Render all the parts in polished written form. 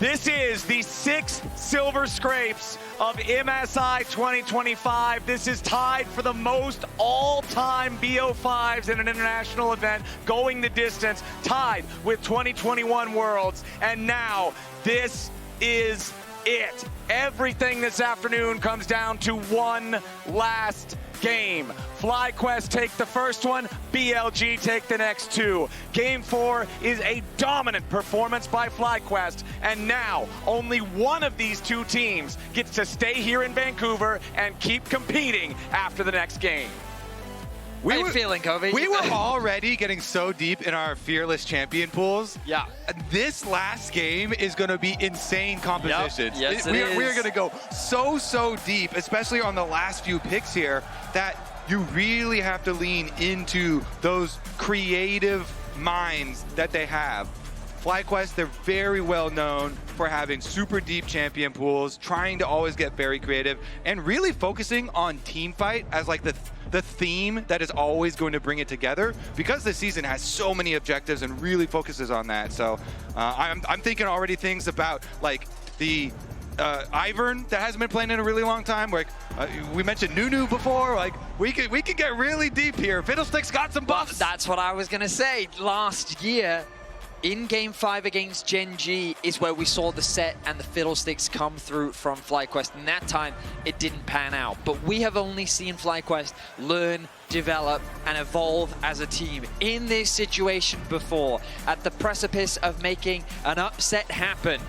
This is the 6th silver scrapes of MSI 2025. This is tied for the most all-time BO5s in an international event, going the distance, tied with 2021 Worlds. And now, this is it. Everything this afternoon comes down to one last game. Flyquest take the first one, BLG take the next two. Game 4 is a dominant performance by Flyquest, and now only one of these two teams gets to stay here in Vancouver and keep competing after the next game. How you feeling, Kobe? We were already getting so deep in our Fearless Champion pools. Yeah. This last game is going to be insane compositions. Yep. Yes, we it are is. going to go so deep, especially on the last few picks here, that you really have to lean into those creative minds that they have. Flyquest, they're very well known for having super deep champion pools, trying to always get very creative, and really focusing on team fight as like the theme that is always going to bring it together, because this season has so many objectives and really focuses on that. So I'm thinking already things about like the Ivern that hasn't been playing in a really long time. Like we mentioned Nunu before. Like we could get really deep here. Fiddlesticks got some buffs. Well, that's what I was gonna say. Last year, in Game 5 against Gen G is where we saw the set and the Fiddlesticks come through from Flyquest, and that time it didn't pan out. But we have only seen Flyquest learn, develop, and evolve as a team in this situation before, at the precipice of making an upset happen,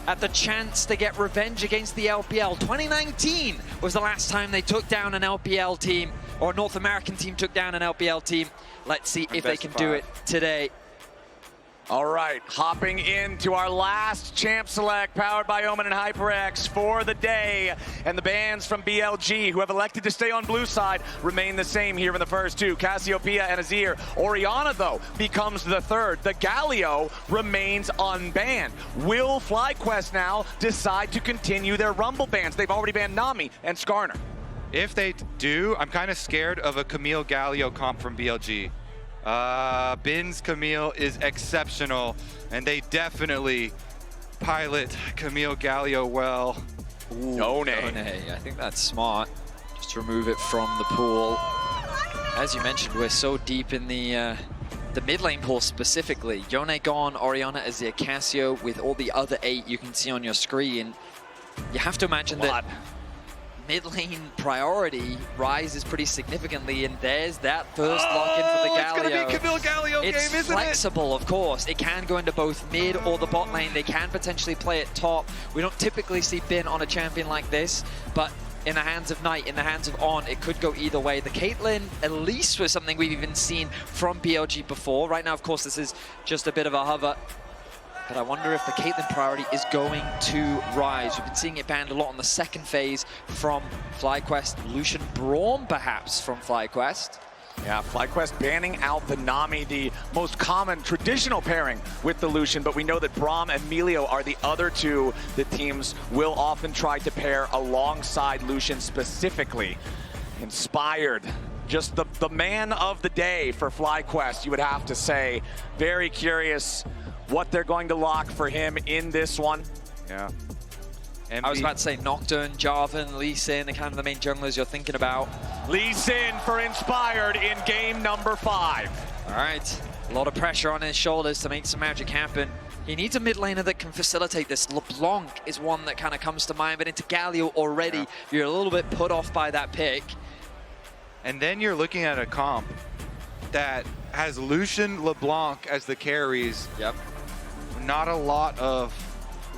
at the chance to get revenge against the LPL. 2019 was the last time they took down an LPL team, or a North American team took down an LPL team. Let's see if they can do it today. All right, hopping into our last champ select powered by Omen and HyperX for the day. And the bans from BLG, who have elected to stay on blue side, remain the same here in the first two. Cassiopeia and Azir. Orianna, though, becomes the third. The Galio remains unbanned. Will Flyquest now decide to continue their Rumble bans? They've already banned Nami and Skarner. If they do, I'm kind of scared of a Camille Galio comp from BLG. Bin's Camille is exceptional, and they definitely pilot Camille Galio well. No name. I think that's smart. Just remove it from the pool. As you mentioned, we're so deep in the mid lane pool specifically. Yone gone, Orianna, Azir, Cassio, with all the other 8 you can see on your screen. You have to imagine that mid lane priority rises pretty significantly, and there's that first lock-in for the Galio. It's going to be Camille Galio game, isn't it? It's flexible, of course. It can go into both mid or the bot lane. They can potentially play it top. We don't typically see Bin on a champion like this, but in the hands of Knight, in the hands of On, it could go either way. The Caitlyn, at least, was something we've even seen from BLG before. Right now, of course, this is just a bit of a hover. But I wonder if the Caitlyn priority is going to rise. We've been seeing it banned a lot on the second phase from Flyquest. Lucian Braum, perhaps, from Flyquest. Yeah, Flyquest banning out the Nami, the most common traditional pairing with the Lucian, but we know that Braum and Melio are the other two that teams will often try to pair alongside Lucian specifically. Inspired. Just the man of the day for Flyquest, you would have to say. Very curious what they're going to lock for him in this one. Yeah. I was about to say Nocturne, Jarvan, Lee Sin, the kind of the main junglers you're thinking about. Lee Sin for Inspired in game number 5. All right, a lot of pressure on his shoulders to make some magic happen. He needs a mid laner that can facilitate this. LeBlanc is one that kind of comes to mind, but into Galio already, you're a little bit put off by that pick. And then you're looking at a comp that has Lucian, LeBlanc as the carries. Yep. Not a lot of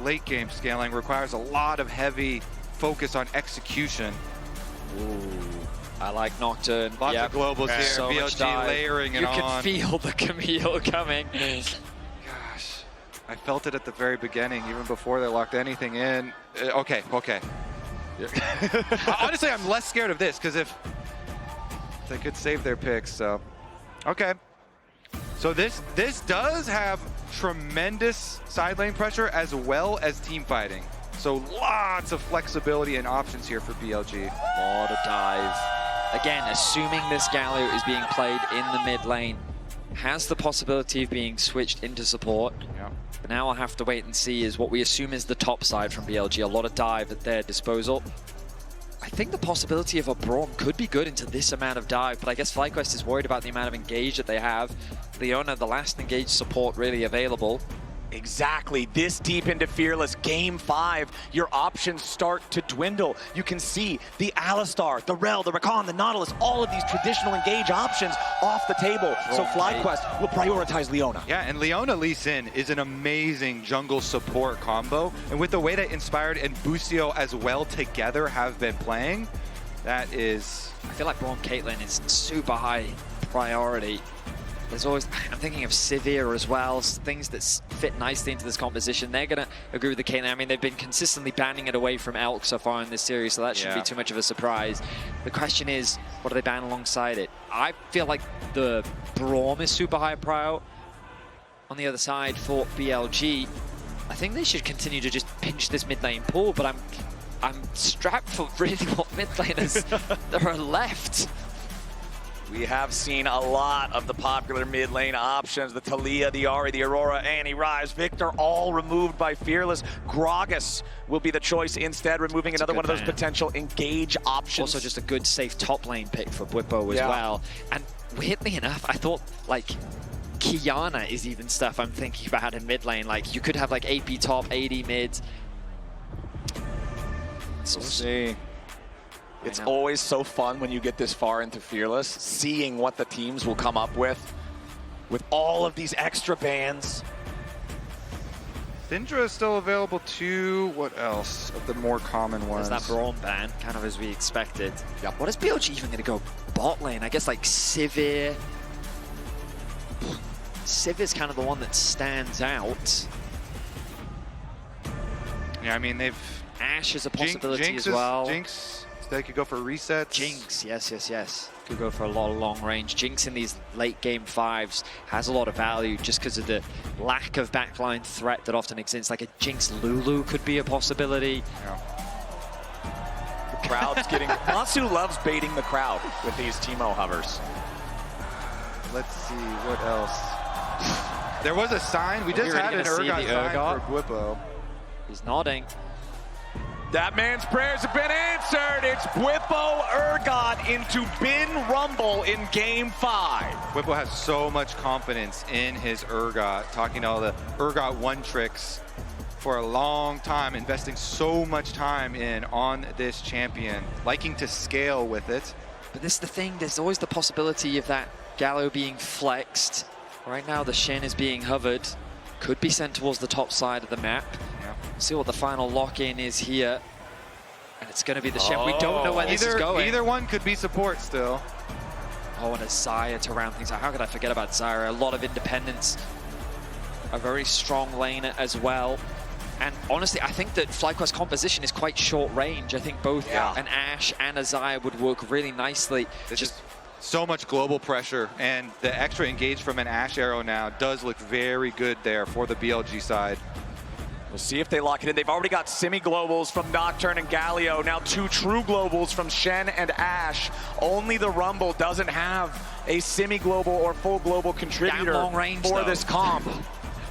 late game scaling, requires a lot of heavy focus on execution. Ooh, I like Nocturne. Lots of globals here, so BLG layering it on. You can feel the Camille coming. Gosh, I felt it at the very beginning, even before they locked anything in. Okay. Honestly, I'm less scared of this, because if they could save their picks, so. Okay. So this does have tremendous side lane pressure as well as team fighting. So lots of flexibility and options here for BLG. A lot of dive. Again, assuming this Galio is being played in the mid lane. has the possibility of being switched into support. Yeah. But now I'll have to wait and see is what we assume is the top side from BLG. A lot of dive at their disposal. I think the possibility of a Braum could be good into this amount of dive, but I guess Flyquest is worried about the amount of engage that they have. Leona, the last engaged support really available. Exactly, this deep into Fearless, Game 5, your options start to dwindle. You can see the Alistar, the Rel, the Rakan, the Nautilus, all of these traditional engage options off the table. So Flyquest will prioritize Leona. Yeah, and Leona Lee Sin is an amazing jungle support combo. And with the way that Inspired and Busio as well together have been playing, that is... I feel like Braum Caitlyn is super high priority. There's always, I'm thinking of Sivir as well, things that fit nicely into this composition. They're going to agree with the Caitlyn. I mean, they've been consistently banning it away from Elk so far in this series, so that shouldn't be too much of a surprise. The question is, what do they ban alongside it? I feel like the Braum is super high prio. On the other side for BLG, I think they should continue to just pinch this mid lane pool, but I'm strapped for really what mid laners there are left. We have seen a lot of the popular mid lane options. The Taliyah, the Ahri, the Aurora, Annie, Ryze, Victor, all removed by Fearless. Gragas will be the choice instead, removing another one of those potential engage options. Also just a good, safe top lane pick for Bwipo as well. And weirdly enough, I thought, like, Kiana is even stuff I'm thinking about in mid lane. Like, you could have, like, AP top, AD mid. So we'll see. It's always so fun when you get this far into Fearless, seeing what the teams will come up with all of these extra bans. Syndra is still available too. What else of the more common ones? There's that Braum ban, kind of as we expected. Yep. What is BLG even going to go bot lane? I guess like Sivir. Sivir's kind of the one that stands out. Yeah, I mean, they've... Ashe is a possibility as well. Jinx. They could go for resets. Jinx, yes. Could go for a lot of long range. Jinx in these late game 5s has a lot of value just because of the lack of backline threat that often exists. Like a Jinx Lulu could be a possibility. The crowd's getting... Masu loves baiting the crowd with these Teemo hovers. Let's see, what else? There was a sign. We just had an Urgot sign for Bwipo. He's nodding. That man's prayers have been answered. It's Bwipo Urgot into Bin Rumble in Game 5. Bwipo has so much confidence in his Urgot, talking all the Urgot one tricks for a long time, investing so much time on this champion, liking to scale with it. But this is the thing, there's always the possibility of that Gallo being flexed. Right now the Shen is being hovered, could be sent towards the top side of the map. See what the final lock-in is here. And it's going to be the Shen. We don't know where this is going. Either one could be support still. Oh, and a Xayah to round things out. How could I forget about Xayah? A lot of independence. A very strong laner as well. And honestly, I think that Flyquest composition is quite short range. I think both an Ashe and a Xayah would work really nicely. Just so much global pressure, and the extra engage from an Ashe arrow now does look very good there for the BLG side. We'll see if they lock it in. They've already got semi-globals from Nocturne and Galio. Now 2 true globals from Shen and Ashe. Only the Rumble doesn't have a semi-global or full global contributor long range, for this comp.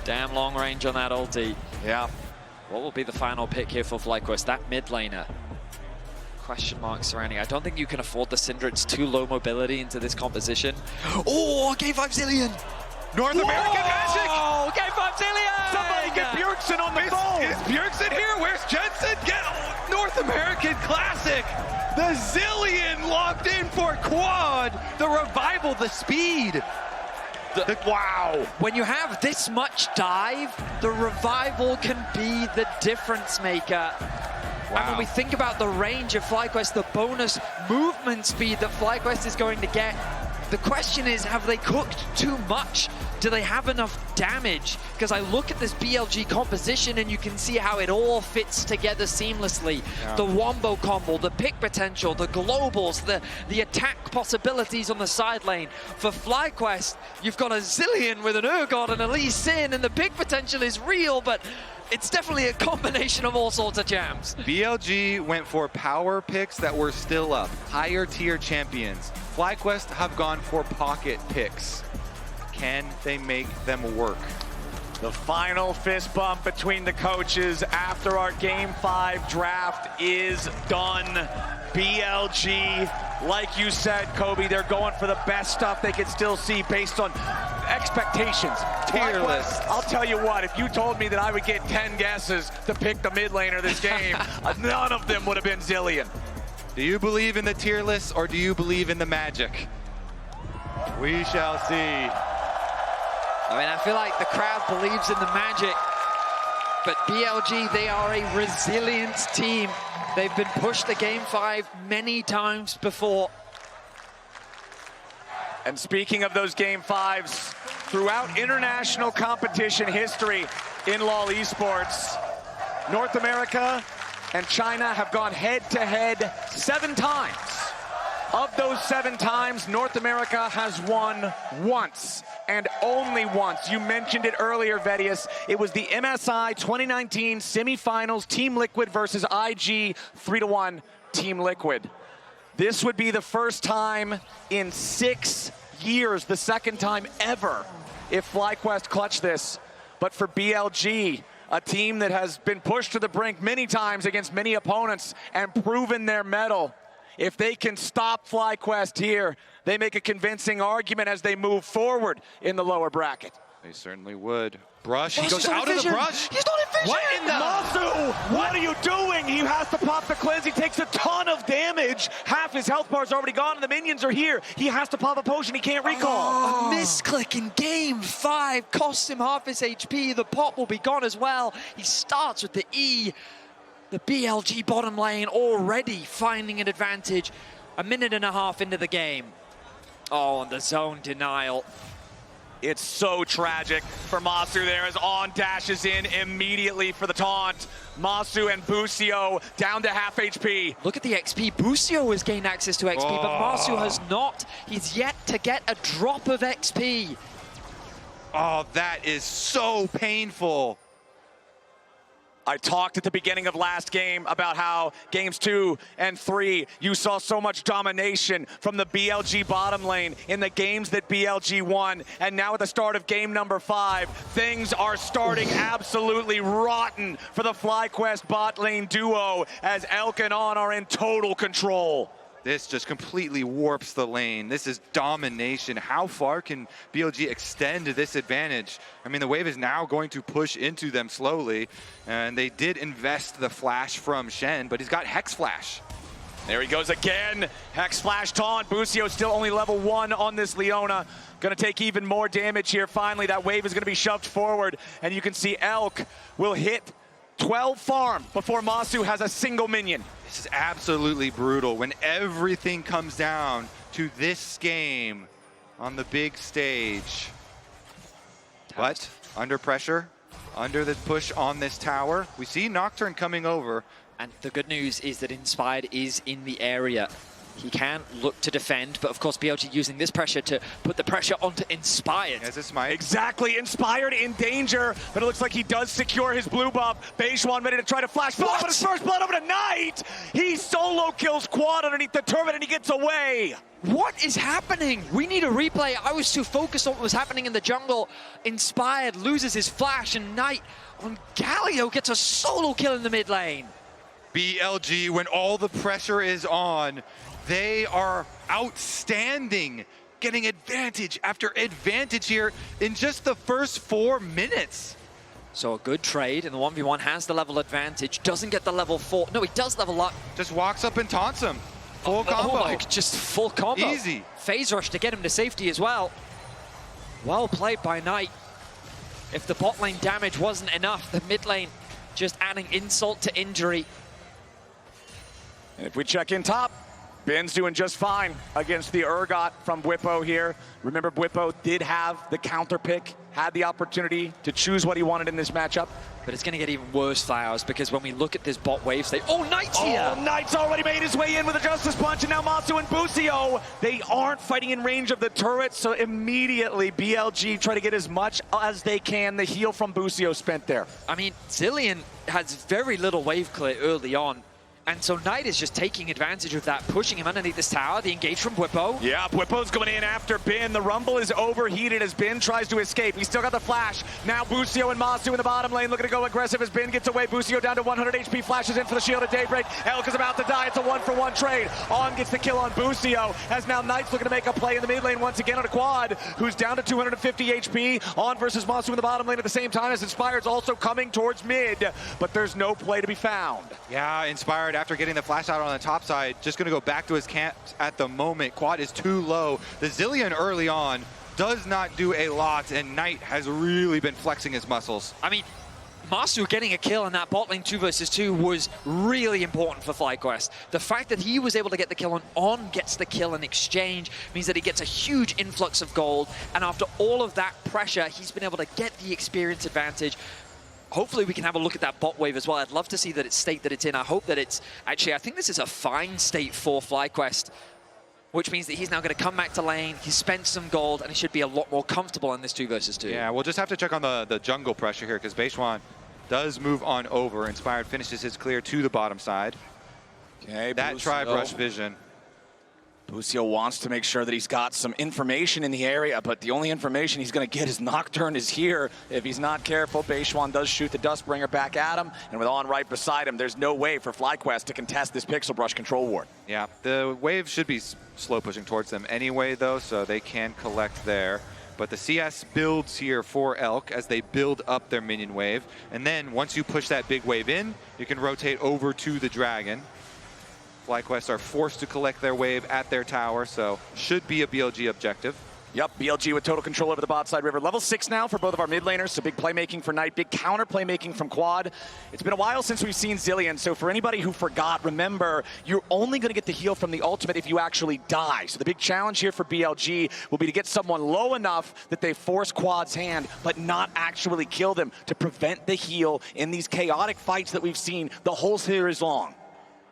Damn long range on that ulti. Yeah. What will be the final pick here for Flyquest? That mid laner. Question marks surrounding. I don't think you can afford the Syndra. It's too low mobility into this composition. Oh, Game 5 Zillion! North American Magic! Oh, Game 5 Zillion! Somebody get Bjergsen on the phone! Is Bjergsen here? Where's Jensen? Get North American Classic! The Zillion locked in for quad! The revival, the speed! Wow! When you have this much dive, the revival can be the difference maker. Wow. And when we think about the range of Flyquest, the bonus movement speed that Flyquest is going to get, the question is, have they cooked too much? Do they have enough damage? Because I look at this BLG composition and you can see how it all fits together seamlessly. Yeah. The wombo combo, the pick potential, the globals, the attack possibilities on the side lane. For Flyquest, you've got a Zillion with an Urgot and a Lee Sin, and the pick potential is real, but it's definitely a combination of all sorts of jams. BLG went for power picks that were still up, higher tier champions. Flyquest have gone for pocket picks. can they make them work? The final fist bump between the coaches after our Game 5 draft is done. BLG, like you said, Kobe, they're going for the best stuff they can still see based on expectations. Tier list. I'll tell you what, if you told me that I would get 10 guesses to pick the mid laner this game, none of them would have been Zillion. Do you believe in the tier list or do you believe in the magic? We shall see. I mean, I feel like the crowd believes in the magic, but BLG, they are a resilient team. They've been pushed to Game 5 many times before. And speaking of those Game 5s, throughout international competition history in LoL Esports, North America and China have gone head-to-head 7 times. Of those 7 times, North America has won once, and only once. You mentioned it earlier, Vedius. It was the MSI 2019 semifinals, Team Liquid versus IG 3-1 Team Liquid. This would be the first time in 6 years, the second time ever, if Flyquest clutched this. But for BLG, a team that has been pushed to the brink many times against many opponents and proven their mettle, if they can stop Flyquest here, they make a convincing argument as they move forward in the lower bracket. They certainly would. Brush, he Oh, goes he's not out of the efficient. brush. He's not efficient. What in the? Masu, what are you doing? He has to pop the cleanse. He takes a ton of damage. Half his health bar's already gone and the minions are here. He has to pop a potion. He can't recall. A misclick in Game 5 costs him half his HP. The pot will be gone as well. He starts with the E. The BLG bottom lane already finding an advantage. A minute and a half into the game. Oh, and the zone denial. It's so tragic for Masu there as On dashes in immediately for the taunt. Masu and Busio down to half HP. Look at the XP. Busio has gained access to XP, but Masu has not. He's yet to get a drop of XP. Oh, that is so painful. I talked at the beginning of last game about how games 2 and 3, you saw so much domination from the BLG bottom lane in the games that BLG won. And now at the start of game number 5, things are starting absolutely rotten for the Flyquest bot lane duo as Elk and On are in total control. This just completely warps the lane. This is domination. How far can BLG extend this advantage? I mean, the wave is now going to push into them slowly, and they did invest the flash from Shen, but he's got Hex Flash. There he goes again. Hex Flash taunt. Busio still only level 1 on this Leona. Gonna take even more damage here. Finally, that wave is gonna be shoved forward, and you can see Elk will hit 12 farm before Masu has a single minion. This is absolutely brutal when everything comes down to this game on the big stage. But under pressure, under the push on this tower, we see Nocturne coming over. And the good news is that Inspired is in the area. He can look to defend, but of course BLG using this pressure to put the pressure onto Inspired. As a smite. Exactly, Inspired in danger, but it looks like he does secure his blue buff. Bejuan ready to try to flash, but his first blood over to Knight! He solo kills Quad underneath the turret and he gets away! What is happening? We need a replay. I was too focused on what was happening in the jungle. Inspired loses his flash, and Knight on Galio gets a solo kill in the mid lane. BLG, when all the pressure is on, they are outstanding, getting advantage after advantage here in just the first 4 minutes. So a good trade, and the 1v1 has the level advantage, doesn't get the level 4. No, he does level up. Just walks up and taunts him. Full combo. Oh my, just full combo. Easy. Phase rush to get him to safety as well. Well played by Knight. If the bot lane damage wasn't enough, the mid lane just adding insult to injury. And if we check in top, Ben's doing just fine against the Urgot from Bwipo here. Remember, Bwipo did have the counter pick, had the opportunity to choose what he wanted in this matchup. But it's going to get even worse, Flowers, because when we look at this bot wave state, oh, Knight's here! Oh, Knight's already made his way in with a Justice Punch, and now Masu and Busio, they aren't fighting in range of the turret, so immediately BLG try to get as much as they can. The heal from Busio spent there. I mean, Zillion has very little wave clear early on. And so Knight is just taking advantage of that, pushing him underneath this tower. The engage from Bwipo. Yeah, Bwipo's going in after Bin. The Rumble is overheated as Bin tries to escape. He's still got the flash. Now Busio and Masu in the bottom lane looking to go aggressive as Bin gets away. Busio down to 100 HP, flashes in for the shield of Daybreak. Elk is about to die. It's a 1-for-1 trade. On gets the kill on Busio as now Knight's looking to make a play in the mid lane once again on a quad, who's down to 250 HP. On versus Masu in the bottom lane at the same time as Inspired's also coming towards mid, but there's no play to be found. Yeah, Inspired after getting the flash out on the top side, just going to go back to his camp at the moment. Quad is too low. The Zilean early on does not do a lot, and Knight has really been flexing his muscles. I mean, Masu getting a kill in that bot lane 2 versus 2 was really important for Flyquest. The fact that he was able to get the kill on gets the kill in exchange means that he gets a huge influx of gold, and after all of that pressure, he's been able to get the experience advantage. Hopefully we can have a look at that bot wave as well. I'd love to see that it's state that it's in. I hope that it's actually, I think this is a fine state for Flyquest, which means that he's now going to come back to lane. He's spent some gold, and he should be a lot more comfortable in this 2 versus 2. Yeah, we'll just have to check on the jungle pressure here because Beishwan does move on over. Inspired finishes his clear to the bottom side. Okay, that tribe rush vision. Busio wants to make sure that he's got some information in the area, but the only information he's going to get is Nocturne is here. If he's not careful, Beishwan does shoot the Dustbringer back at him, and with On right beside him, there's no way for Flyquest to contest this Pixel Brush control ward. Yeah, the wave should be slow pushing towards them anyway, though, so they can collect there. But the CS builds here for Elk as they build up their minion wave. And then once you push that big wave in, you can rotate over to the Dragon. Flyquest are forced to collect their wave at their tower, so should be a BLG objective. Yep, BLG with total control over the bot side river. Level 6 now for both of our mid laners, so big playmaking for Knight, big counter playmaking from Quad. It's been a while since we've seen Zilean, so for anybody who forgot, remember, you're only going to get the heal from the ultimate if you actually die. So the big challenge here for BLG will be to get someone low enough that they force Quad's hand, but not actually kill them to prevent the heal in these chaotic fights that we've seen the whole series long.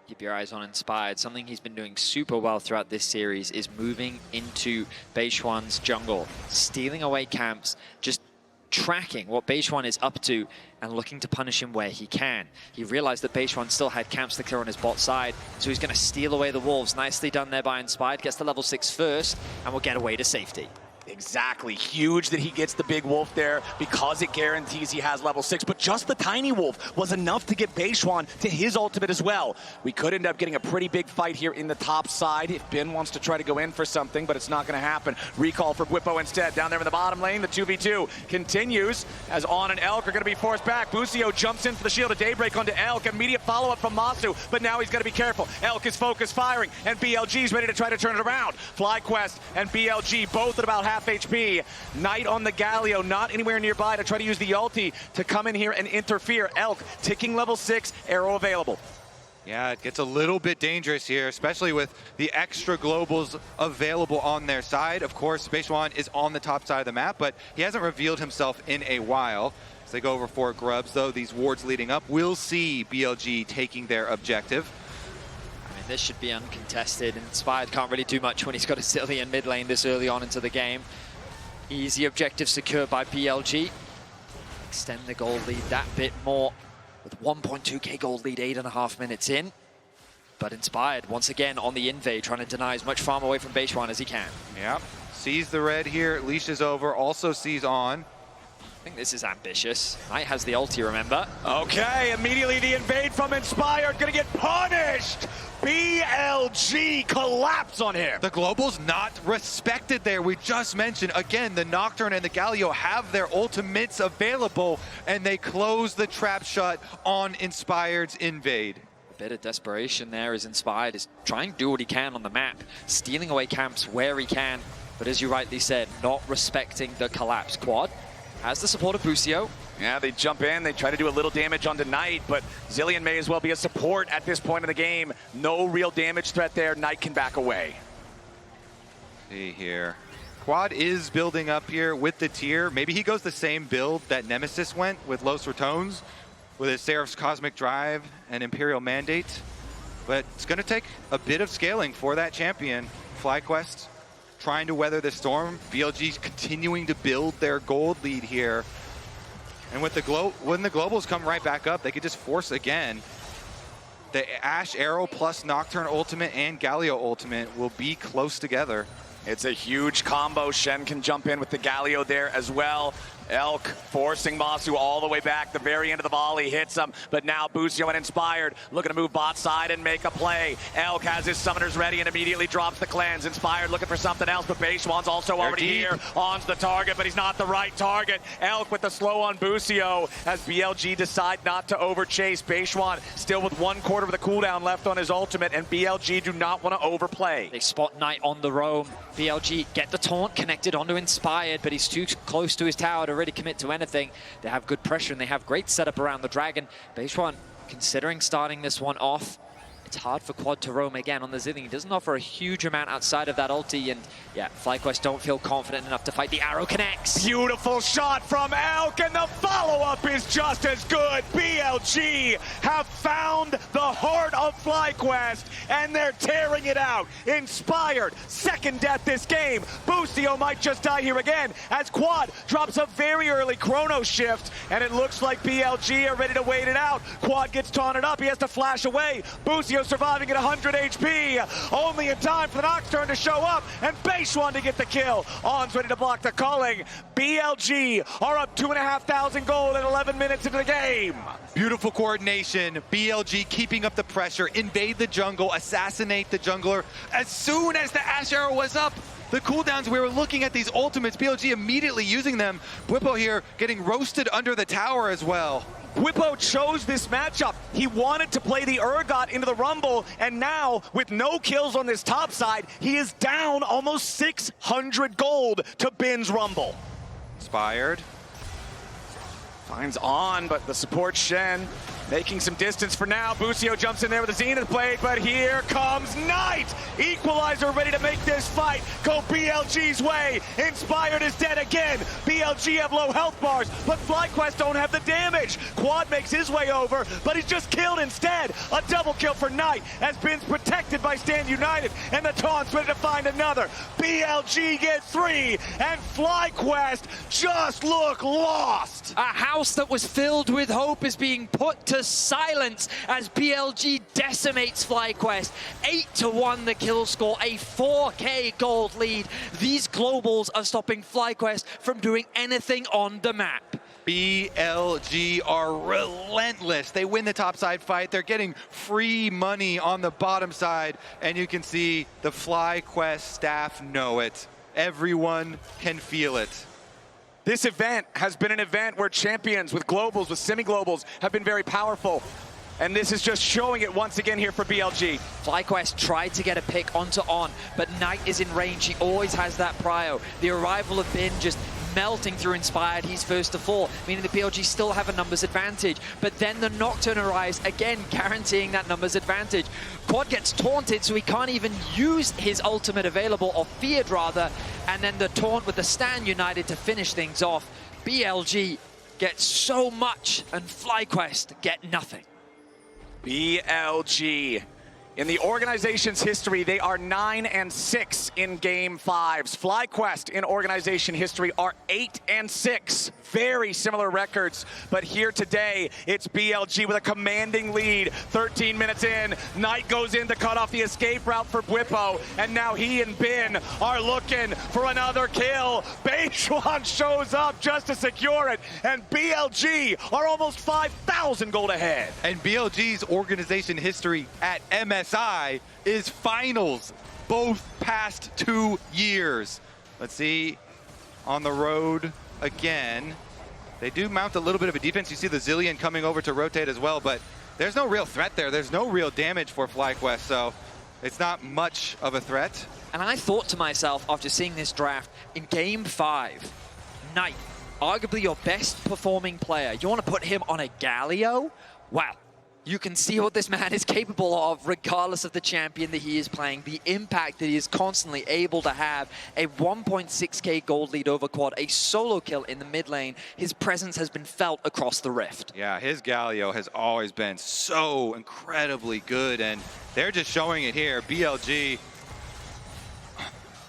Keep your eyes on Inspired. Something he's been doing super well throughout this series is moving into Beishwan's jungle, stealing away camps, just tracking what Beishwan is up to and looking to punish him where he can. He realized that Beishwan still had camps to clear on his bot side, so he's going to steal away the wolves. Nicely done there by Inspired. Gets to level 6 first and will get away to safety. Exactly. Huge that he gets the big wolf there because it guarantees he has level 6. But just the tiny wolf was enough to get Beishwan to his ultimate as well. We could end up getting a pretty big fight here in the top side if Ben wants to try to go in for something, but it's not going to happen. Recall for Bwipo instead. Down there in the bottom lane, the 2v2 continues as On and Elk are going to be forced back. Busio jumps in for the shield of Daybreak onto Elk. Immediate follow-up from Masu, but now he's got to be careful. Elk is focused firing, and BLG's ready to try to turn it around. Flyquest and BLG both at about half HP. Knight on the Galio, not anywhere nearby to try to use the ulti to come in here and interfere. Elk ticking level 6, arrow available. Yeah, it gets a little bit dangerous here, especially with the extra globals available on their side. Of course, Beishwan is on the top side of the map, but he hasn't revealed himself in a while. As they go over for Grubs, though, these wards leading up, we'll see BLG taking their objective. This should be uncontested. Inspired can't really do much when he's got a Zilean mid lane this early on into the game. Easy objective secured by BLG. Extend the gold lead that bit more with 1.2k gold lead, 8.5 minutes in. But Inspired, once again, on the invade, trying to deny as much farm away from Beishwan as he can. Yep, sees the red here, leash is over, also sees On. I think this is ambitious. Knight has the ulti, remember? Okay, immediately the invade from Inspired, gonna get punished! BLG collapse on him. The global's not respected there. We just mentioned, again, the Nocturne and the Galio have their ultimates available, and they close the trap shut on Inspired's invade. A bit of desperation there as Inspired is trying to do what he can on the map, stealing away camps where he can, but as you rightly said, not respecting the collapse. Quad has the support of Busio. Yeah, they jump in, they try to do a little damage onto Knight, but Zilean may as well be a support at this point in the game. No real damage threat there. Knight can back away. See here. Quad is building up here with the tier. Maybe he goes the same build that Nemesis went with Los Ratones, with his Seraph's Cosmic Drive and Imperial Mandate. But it's going to take a bit of scaling for that champion. Flyquest trying to weather the storm. BLG's continuing to build their gold lead here. And with when the globals come right back up, they could just force again. the Ash Arrow plus Nocturne ultimate and Galio ultimate will be close together. It's a huge combo. Shen can jump in with the Galio there as well. Elk forcing Masu all the way back. The very end of the volley hits him, but now Busio and Inspired looking to move bot side and make a play. Elk has his summoners ready and immediately drops the clans. Inspired looking for something else, but Beishwan's also already here. On's the target, but he's not the right target. Elk with the slow on Busio as BLG decide not to overchase. Beishwan still with 1/4 of the cooldown left on his ultimate, and BLG do not want to overplay. They spot Knight on the roam. BLG get the taunt connected onto Inspired, but he's too close to his tower to really commit to anything. They have good pressure and they have great setup around the Dragon. Beishwan considering starting this one off. It's hard for Quad to roam again on the Zillion. He doesn't offer a huge amount outside of that ulti, and yeah, Flyquest don't feel confident enough to fight. The arrow connects. Beautiful shot from Elk, and the follow-up is just as good. BLG have found the heart of Flyquest, and they're tearing it out. Inspired, second death this game. Busio might just die here again, as Quad drops a very early chrono shift, and it looks like BLG are ready to wait it out. Quad gets taunted up, he has to flash away. Busio surviving at 100 HP, only in time for the Nocturne to show up, and Beishwan to get the kill. On's ready to block the culling. BLG are up 2,500 gold at 11 minutes into the game. Beautiful coordination. BLG keeping up the pressure, invade the jungle, assassinate the jungler. As soon as the Ash Arrow was up, the cooldowns, we were looking at these ultimates, BLG immediately using them. Whippo here getting roasted under the tower as well. Whippo chose this matchup. He wanted to play the Urgot into the Rumble, and now, with no kills on this top side, he is down almost 600 gold to Bin's Rumble. Inspired. Finds On, but the support Shen making some distance for now. Busio jumps in there with a Zenith blade, but here comes Knight! Equalizer ready to make this fight go BLG's way. Inspired is dead again. BLG have low health bars, but Flyquest don't have the damage. Quad makes his way over, but he's just killed instead. A double kill for Knight as Bin's protected by Stand United, and the taunt's ready to find another. BLG get 3, and Flyquest just look lost. A house that was filled with hope is being put to silence as BLG decimates Flyquest. 8-1 the kill score, a 4K gold lead. These globals are stopping Flyquest from doing anything on the map. BLG are relentless. They win the top side fight. They're getting free money on the bottom side, and you can see the Flyquest staff know it. Everyone can feel it. This event has been an event where champions with globals, with semi-globals, have been very powerful. And this is just showing it once again here for BLG. Flyquest tried to get a pick onto On, but Knight is in range. He always has that prio. The arrival of Bin just melting through Inspired. He's first to fall, meaning the BLG still have a numbers advantage. But then the Nocturne arrives, again guaranteeing that numbers advantage. Quad gets taunted, so he can't even use his ultimate available, or feared rather, and then the taunt with the Stand United to finish things off. BLG gets so much, and Flyquest get nothing. BLG. In the organization's history, they are 9-6 in Game 5s. Flyquest in organization history are 8-6. Very similar records, but here today, it's BLG with a commanding lead. 13 minutes in, Knight goes in to cut off the escape route for Whippo, and now he and Bin are looking for another kill. Beishwan shows up just to secure it, and BLG are almost 5,000 gold ahead. And BLG's organization history at MSI is finals, both past 2 years. Let's see, on the road again. They do mount a little bit of a defense. You see the Zillion coming over to rotate as well, but there's no real threat there. There's no real damage for Flyquest, so it's not much of a threat. And I thought to myself after seeing this draft, in Game 5, Knight, arguably your best performing player, you want to put him on a Galio? Wow. You can see what this man is capable of regardless of the champion that he is playing, the impact that he is constantly able to have, a 1.6k gold lead over Quad, a solo kill in the mid lane. His presence has been felt across the rift. Yeah, his Galio has always been so incredibly good, and they're just showing it here. BLG,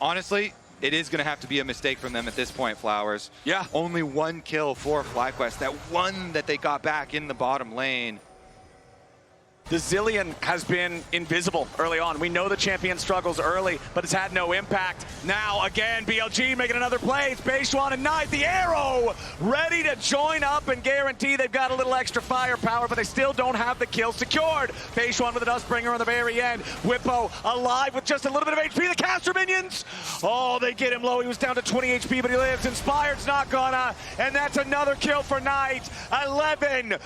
honestly, it is going to have to be a mistake from them at this point, Flowers. Yeah. Only 1 kill for Flyquest, that one that they got back in the bottom lane. The Zillion has been invisible early on. We know the champion struggles early, but it's had no impact. Now, again, BLG making another play. It's Beishwan and Knight, the arrow, ready to join up and guarantee they've got a little extra firepower, but they still don't have the kill secured. Beishwan with a Dustbringer on the very end. Whippo alive with just a little bit of HP. The caster minions, oh, they get him low. He was down to 20 HP, but he lives. Inspired's not gonna, and that's another kill for Knight. 11-1,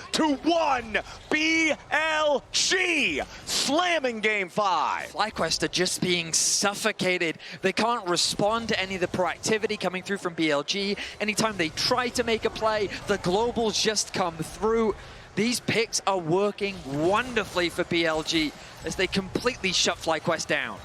BLG slamming game 5. Flyquest are just being suffocated. They can't respond to any of the proactivity coming through from BLG. Anytime they try to make a play, the globals just come through. These picks are working wonderfully for BLG as they completely shut Flyquest down.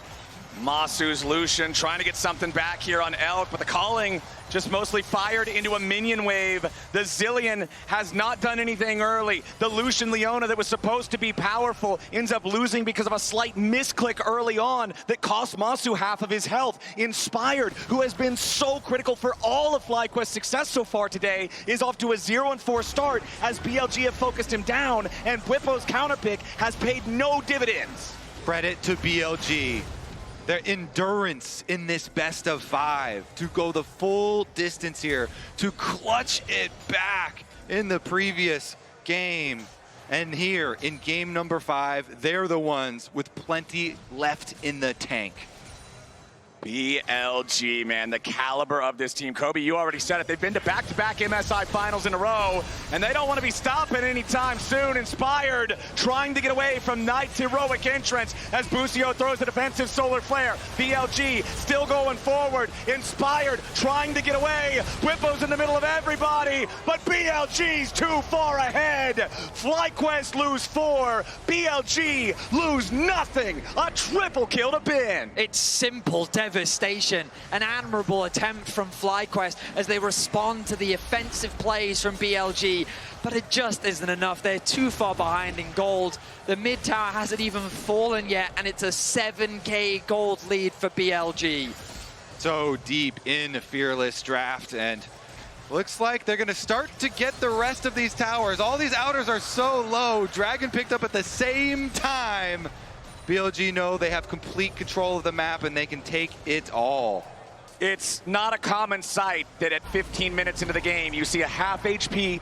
Masu's Lucian trying to get something back here on Elk, but the calling just mostly fired into a minion wave. The Zillion has not done anything early. The Lucian Leona that was supposed to be powerful ends up losing because of a slight misclick early on that cost Masu half of his health. Inspired, who has been so critical for all of Flyquest's success so far today, is off to a 0-4 start as BLG have focused him down, and Whippo's counterpick has paid no dividends. Credit to BLG. Their endurance in this best of 5 to go the full distance here, to clutch it back in the previous game. And here in game number 5, they're the ones with plenty left in the tank. BLG, man, the caliber of this team. Kobe, you already said it. They've been to back-to-back MSI finals in a row, and they don't want to be stopping anytime soon. Inspired, trying to get away from Knight's heroic entrance as Busio throws a defensive solar flare. BLG still going forward. Inspired, trying to get away. Whippo's in the middle of everybody, but BLG's too far ahead. Flyquest lose 4, BLG lose nothing. A triple kill to bin. It's simple devastation. An admirable attempt from Flyquest as they respond to the offensive plays from BLG, but it just isn't enough. They're too far behind in gold. The mid tower hasn't even fallen yet, and it's a 7K gold lead for BLG. So deep in the Fearless draft, and looks like they're gonna start to get the rest of these towers. All these outers are so low. Dragon picked up at the same time. BLG know they have complete control of the map and they can take it all. It's not a common sight that at 15 minutes into the game, you see a half HP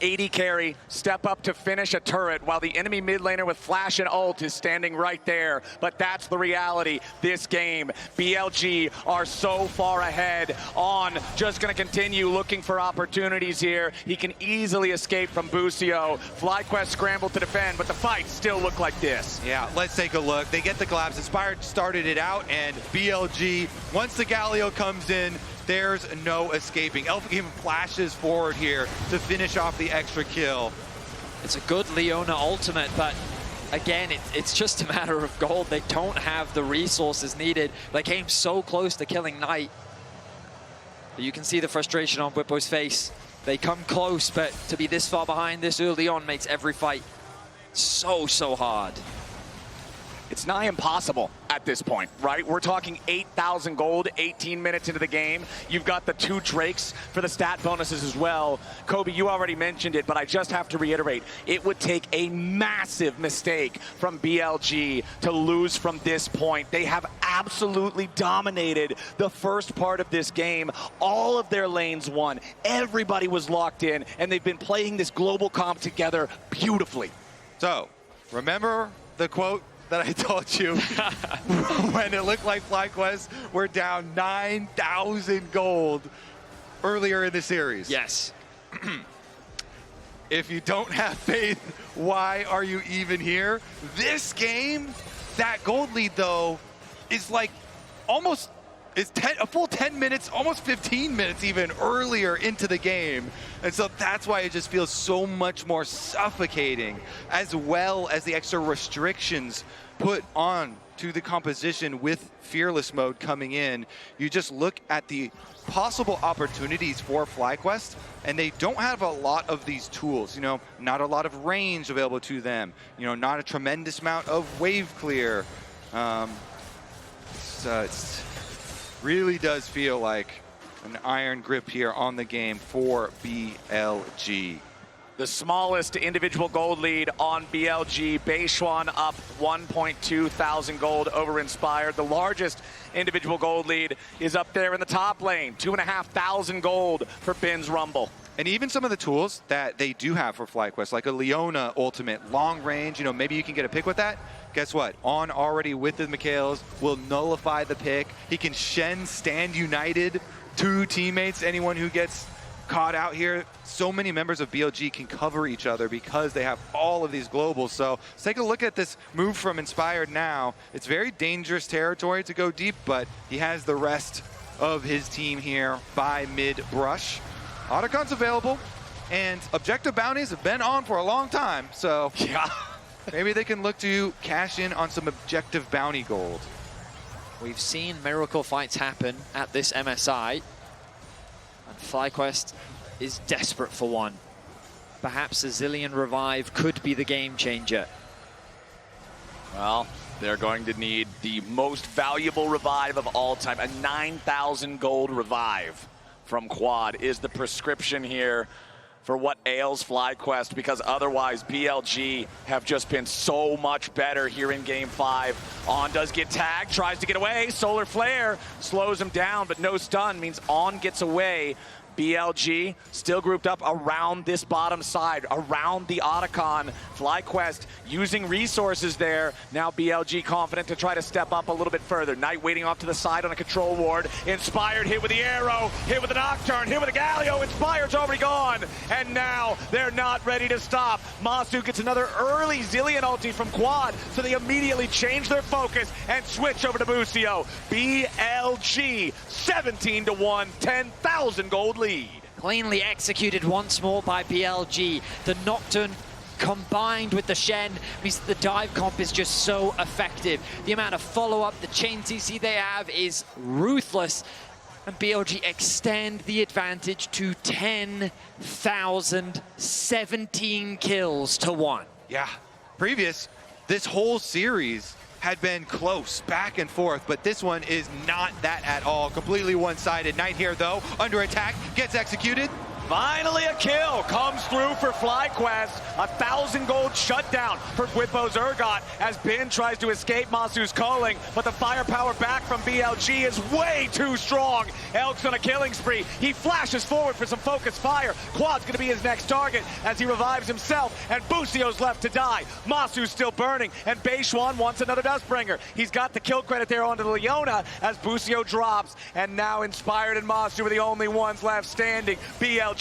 80 carry step up to finish a turret while the enemy mid laner with flash and ult is standing right there. But that's the reality this game. BLG are so far ahead. On just going to continue looking for opportunities here. He can easily escape from Busio. Flyquest scrambled to defend, but the fights still look like this. Yeah, let's take a look. They get the collapse. Inspired started it out, and BLG, once the Galio comes in, there's no escaping. Elphick even flashes forward here to finish off the extra kill. It's a good Leona ultimate, but again, it's just a matter of gold. They don't have the resources needed. They came so close to killing Knight. You can see the frustration on Whippo's face. They come close, but to be this far behind this early on makes every fight so hard. It's nigh impossible at this point, right? We're talking 8,000 gold, 18 minutes into the game. You've got the 2 Drakes for the stat bonuses as well. Kobe, you already mentioned it, but I just have to reiterate, it would take a massive mistake from BLG to lose from this point. They have absolutely dominated the first part of this game. All of their lanes won. Everybody was locked in, and they've been playing this global comp together beautifully. So, remember the quote that I told you when it looked like Flyquest were down 9,000 gold earlier in the series? Yes. If you don't have faith, why are you even here? This game, that gold lead though, is like almost, it's a full 10 minutes, almost 15 minutes even earlier into the game. And so that's why it just feels so much more suffocating, as well as the extra restrictions put on to the composition with Fearless mode coming in. You just look at the possible opportunities for Flyquest, and they don't have a lot of these tools, you know, not a lot of range available to them, you know, not a tremendous amount of wave clear. It's really does feel like an iron grip here on the game for BLG. The smallest individual gold lead on BLG. Beishuan up 1.2 thousand gold over Inspired. The largest individual gold lead is up there in the top lane. 2,500 gold for Bin's Rumble. And even some of the tools that they do have for Flyquest, like a Leona ultimate, long range, you know, maybe you can get a pick with that. Guess what? On already with the Mikhails will nullify the pick. He can Shen stand united, 2 teammates, anyone who gets caught out here. So many members of BLG can cover each other because they have all of these globals. So let's take a look at this move from Inspired now. It's very dangerous territory to go deep, but he has the rest of his team here by mid-brush. Otacon's available, and objective bounties have been on for a long time, so Yeah. maybe they can look to cash in on some objective bounty gold. We've seen miracle fights happen at this MSI, and Flyquest is desperate for one. Perhaps a Zillion revive could be the game changer. Well, they're going to need the most valuable revive of all time. A 9,000 gold revive from Quad is the prescription here for what ails Flyquest, because otherwise BLG have just been so much better here in Game 5. On does get tagged, tries to get away. Solar Flare slows him down, but no stun means On gets away. BLG still grouped up around this bottom side, around the Otacon. Flyquest using resources there. Now BLG confident to try to step up a little bit further. Knight waiting off to the side on a control ward. Inspired hit with the arrow, hit with the Nocturne, hit with the Galio. Inspired's already gone. And now they're not ready to stop. Masu gets another early Zillion ulti from Quad, so they immediately change their focus and switch over to Busio. BLG 17-1, 10,000 gold lead. Cleanly executed once more by BLG. The Nocturne combined with the Shen means that the dive comp is just so effective. The amount of follow-up, the chain CC they have is ruthless. And BLG extend the advantage to 10,000, 17 kills to 1. Yeah, this whole series had been close, back and forth, but this one is not that at all. Completely one-sided. Knight here, though, under attack, gets executed. Finally a kill comes through for Flyquest. 1,000 gold shutdown for Whippo's Urgot as Bin tries to escape Masu's calling, but the firepower back from BLG is way too strong. Elk's on a killing spree. He flashes forward for some focused fire. Quad's gonna be his next target as he revives himself, and Busio's left to die. Masu's still burning, and Beishuan wants another Dustbringer. He's got the kill credit there onto the Leona as Busio drops, and now Inspired and Masu are the only ones left standing. BLG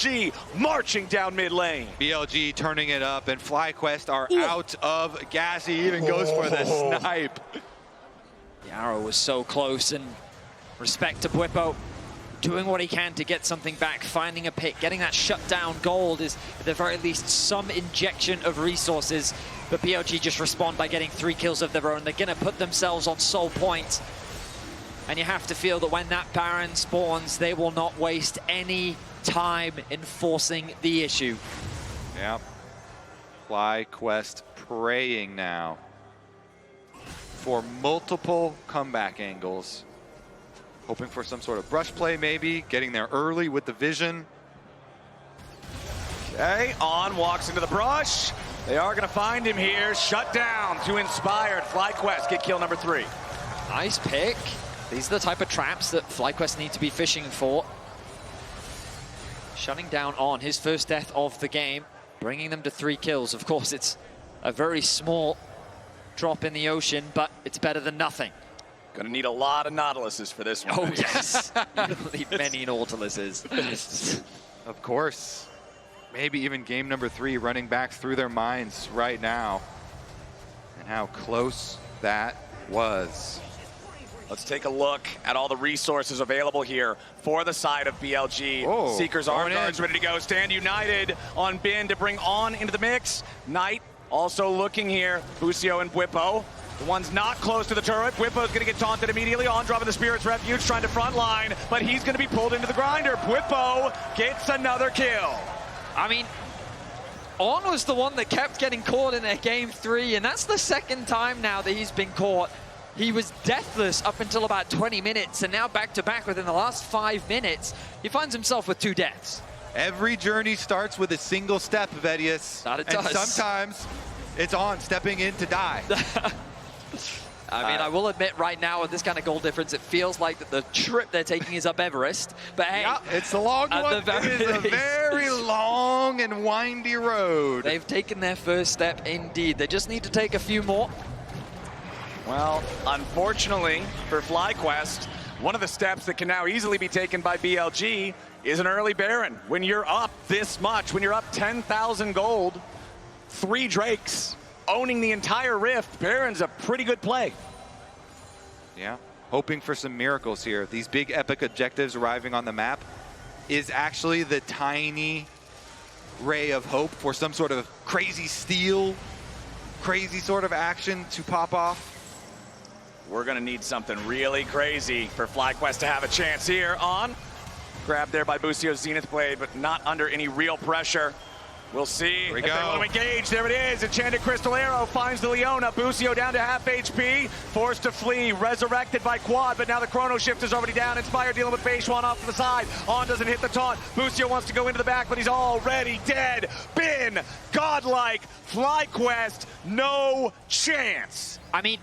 marching down mid lane. BLG turning it up, and Flyquest are out of gas. He even goes for the snipe. The arrow was so close, and respect to Whippo, doing what he can to get something back, finding a pick, getting that shutdown gold is at the very least some injection of resources. But BLG just respond by getting 3 kills of their own. They're gonna put themselves on soul point. And you have to feel that when that Baron spawns, they will not waste any time in forcing the issue. Yep. Flyquest praying now for multiple comeback angles. Hoping for some sort of brush play maybe, getting there early with the vision. Okay, On walks into the brush. They are gonna find him here. Shut down to Inspired. Flyquest get kill number 3. Nice pick. These are the type of traps that Flyquest need to be fishing for. Shutting down On, his first death of the game, bringing them to 3 kills. Of course, it's a very small drop in the ocean, but it's better than nothing. Gonna need a lot of Nautiluses for this one. Oh, yes. You'll need many Nautiluses. Of course. Maybe even game number 3 running back through their minds right now. And how close that was. Let's take a look at all the resources available here for the side of BLG. Oh, Seekers, Arm Guards ready to go. Stand united on Bin to bring On into the mix. Knight also looking here. Busio and Whippo. The one's not close to the turret. Whippo's gonna get taunted immediately. On dropping the Spirit's Refuge, trying to front line, but he's gonna be pulled into the grinder. Whippo gets another kill. I mean, On was the one that kept getting caught in their game 3, and that's the second time now that he's been caught. He was deathless up until about 20 minutes, and now back-to-back within the last 5 minutes, he finds himself with 2 deaths. Every journey starts with a single step, Vedius. That it and does. sometimes it's on stepping in to die. I mean, I will admit right now with this kind of goal difference, it feels like that the trip they're taking is up Everest. But hey, yeah, it's a long one. It is a very long and windy road. They've taken their first step indeed. They just need to take a few more. Well, unfortunately for Flyquest, one of the steps that can now easily be taken by BLG is an early Baron. When you're up this much, when you're up 10,000 gold, 3 Drakes, owning the entire Rift, Baron's a pretty good play. Yeah, hoping for some miracles here. These big epic objectives arriving on the map is actually the tiny ray of hope for some sort of crazy steal, crazy sort of action to pop off. We're gonna need something really crazy for Flyquest to have a chance here on. Grabbed there by Busio's Zenith Blade, but not under any real pressure. We'll see if they want to engage. There it is. Enchanted Crystal Arrow finds the Leona. Busio down to half HP. Forced to flee. Resurrected by Quad, but now the Chrono Shift is already down. Inspire dealing with Beishwan off to the side. On doesn't hit the taunt. Busio wants to go into the back, but he's already dead. Bin, godlike. Flyquest, no chance. I mean,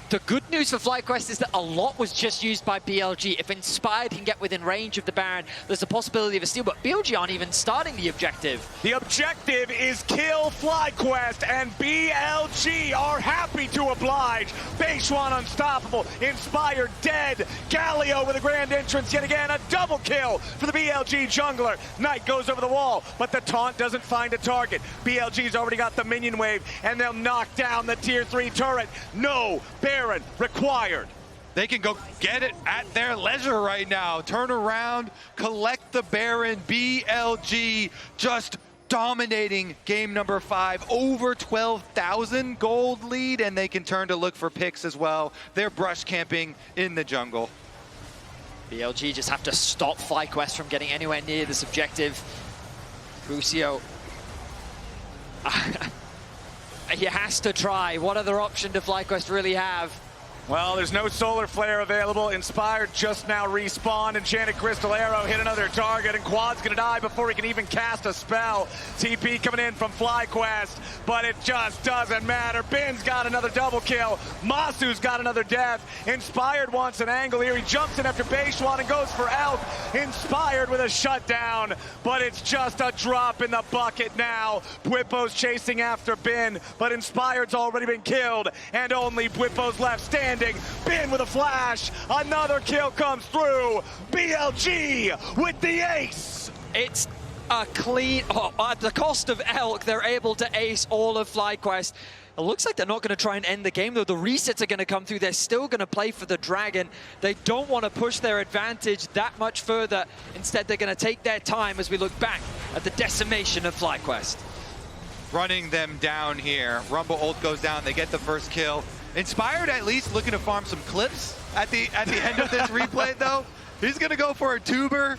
the good news for Flyquest is that a lot was just used by BLG. If Inspired can get within range of the Baron, there's a possibility of a steal, but BLG aren't even starting the objective. The objective is kill Flyquest, and BLG are happy to oblige. Beishwan unstoppable, Inspired dead. Galio with a grand entrance yet again, a double kill for the BLG jungler. Knight goes over the wall, but the taunt doesn't find a target. BLG's already got the minion wave, and they'll knock down the tier 3 turret. No Baron required. They can go get it at their leisure right now. Turn around, collect the Baron. BLG just dominating game number 5. Over 12,000 gold lead, and they can turn to look for picks as well. They're brush camping in the jungle. BLG just have to stop Flyquest from getting anywhere near this objective. Busio. He has to try. What other option do Flyquest really have? Well, there's no Solar Flare available. Inspired just now respawned. Enchanted Crystal Arrow hit another target, and Quad's gonna die before he can even cast a spell. TP coming in from Flyquest, but it just doesn't matter. Bin's got another double kill. Masu's got another death. Inspired wants an angle here. He jumps in after Beishwan and goes for Elk. Inspired with a shutdown, but it's just a drop in the bucket now. Bwipo's chasing after Bin, but Inspired's already been killed, and only Bwipo's left standing. Bin with a flash, another kill comes through. BLG with the ace. It's a clean, at the cost of Elk, they're able to ace all of Flyquest. It looks like they're not going to try and end the game, though. The resets are going to come through. They're still going to play for the Dragon. They don't want to push their advantage that much further. Instead, they're going to take their time as we look back at the decimation of Flyquest. Running them down here. Rumble ult goes down. They get the first kill. Inspired at least looking to farm some clips at the end of this replay, though. He's going to go for a tuber.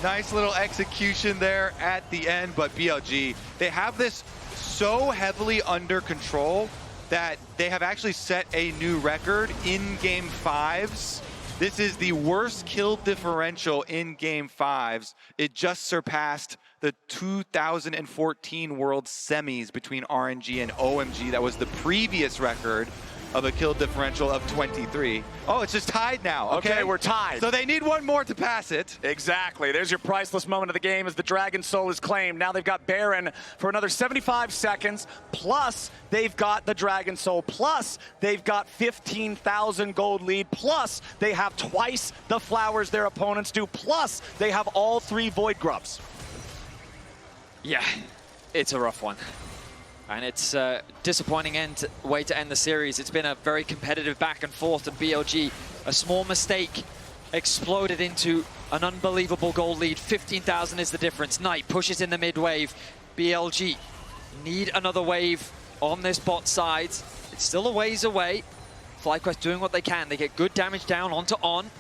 Nice little execution there at the end, but BLG, they have this so heavily under control that they have actually set a new record in game 5s. This is the worst kill differential in game 5s. It just surpassed the 2014 World Semis between RNG and OMG. That was the previous record of a kill differential of 23. Oh, it's just tied now. Okay, we're tied. So they need one more to pass it. Exactly. There's your priceless moment of the game as the Dragon Soul is claimed. Now they've got Baron for another 75 seconds, plus they've got the Dragon Soul, plus they've got 15,000 gold lead, plus they have twice the flowers their opponents do, plus they have all 3 Void Grubs. Yeah, it's a rough one. And it's a disappointing way to end the series. It's been a very competitive back and forth, and BLG, a small mistake, exploded into an unbelievable goal lead. 15,000 is the difference. Knight pushes in the mid wave. BLG need another wave on this bot side. It's still a ways away. Flyquest doing what they can. They get good damage down onto On.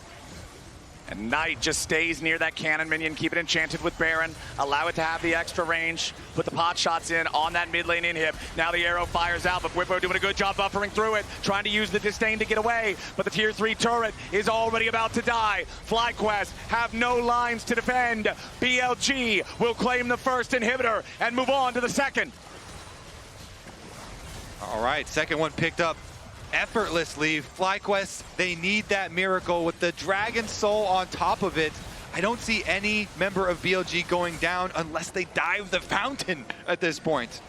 And Knight just stays near that cannon minion, keep it enchanted with Baron, allow it to have the extra range, put the pot shots in on that mid lane inhib. Now the arrow fires out, but Whippo doing a good job buffering through it, trying to use the disdain to get away, but the tier 3 turret is already about to die. Flyquest have no lines to defend. BLG will claim the first inhibitor and move on to the second. All right, second one picked up effortlessly. Flyquest, they need that miracle with the Dragon Soul on top of it. I don't see any member of BLG going down unless they dive the fountain at this point.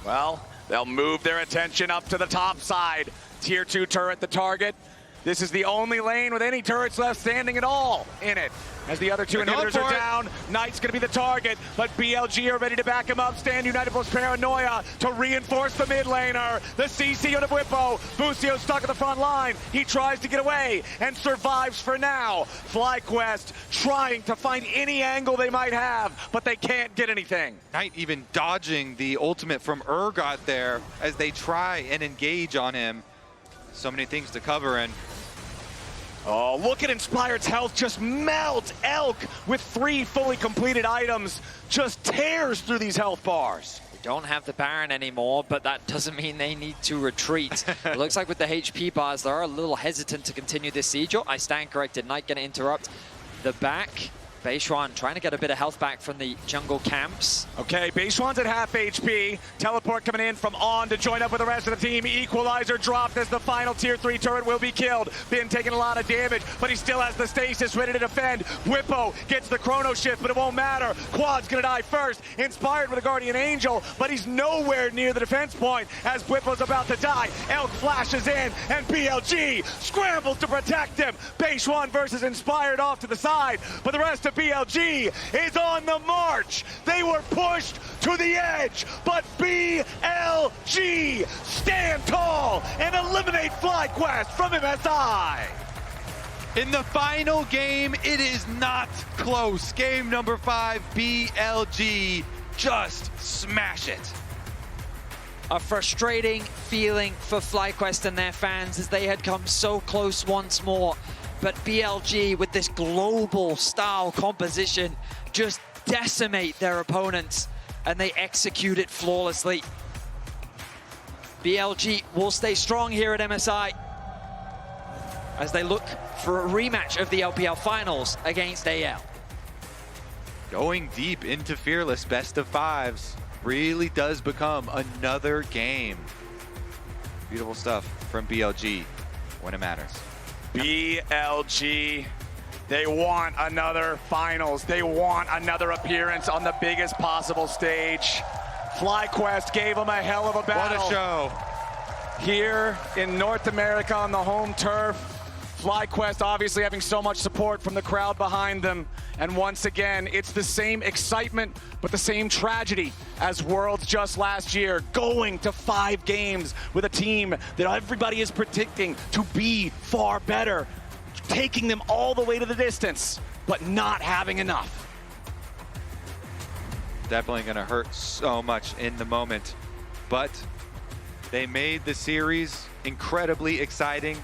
Well, they'll move their attention up to the top side. Tier 2 turret the target. This is the only lane with any turrets left standing at all in it. As the other 2 inhibitors are down, Knight's gonna be the target, but BLG are ready to back him up. Stand United plus Paranoia to reinforce the mid laner. The CC on the Whippo. Busio stuck at the front line. He tries to get away and survives for now. Flyquest trying to find any angle they might have, but they can't get anything. Knight even dodging the ultimate from Urgot there as they try and engage on him. So many things to cover, and oh, look at Inspired's health just melt. Elk with 3 fully completed items just tears through these health bars. We don't have the Baron anymore, but that doesn't mean they need to retreat. It looks like with the HP bars, they're a little hesitant to continue this siege. Oh, I stand corrected. Knight going to interrupt the back. Beishuan trying to get a bit of health back from the jungle camps. Okay, Beishuan's at half HP. Teleport coming in from On to join up with the rest of the team. Equalizer dropped as the final tier 3 turret will be killed. Been taking a lot of damage, but he still has the stasis ready to defend. Whippo gets the chrono shift, but it won't matter. Quad's gonna die first. Inspired with a Guardian Angel, but he's nowhere near the defense point as Whippo's about to die. Elk flashes in, and BLG scrambles to protect him. Beishuan versus Inspired off to the side, but the rest of BLG is on the march. They were pushed to the edge, but BLG stand tall and eliminate Flyquest from MSI. in the final game, it is not close. Game number 5, BLG just smash it. A frustrating feeling for Flyquest and their fans as they had come so close once more. But BLG, with this global style composition, just decimate their opponents, and they execute it flawlessly. BLG will stay strong here at MSI as they look for a rematch of the LPL Finals against AL. Going deep into Fearless best of 5s really does become another game. Beautiful stuff from BLG when it matters. BLG, they want another finals. They want another appearance on the biggest possible stage. Flyquest gave them a hell of a battle. What a show. Here in North America on the home turf. Flyquest obviously having so much support from the crowd behind them. And once again, it's the same excitement, but the same tragedy as Worlds just last year. Going to 5 games with a team that everybody is predicting to be far better. Taking them all the way to the distance, but not having enough. Definitely gonna hurt so much in the moment, but they made the series incredibly exciting.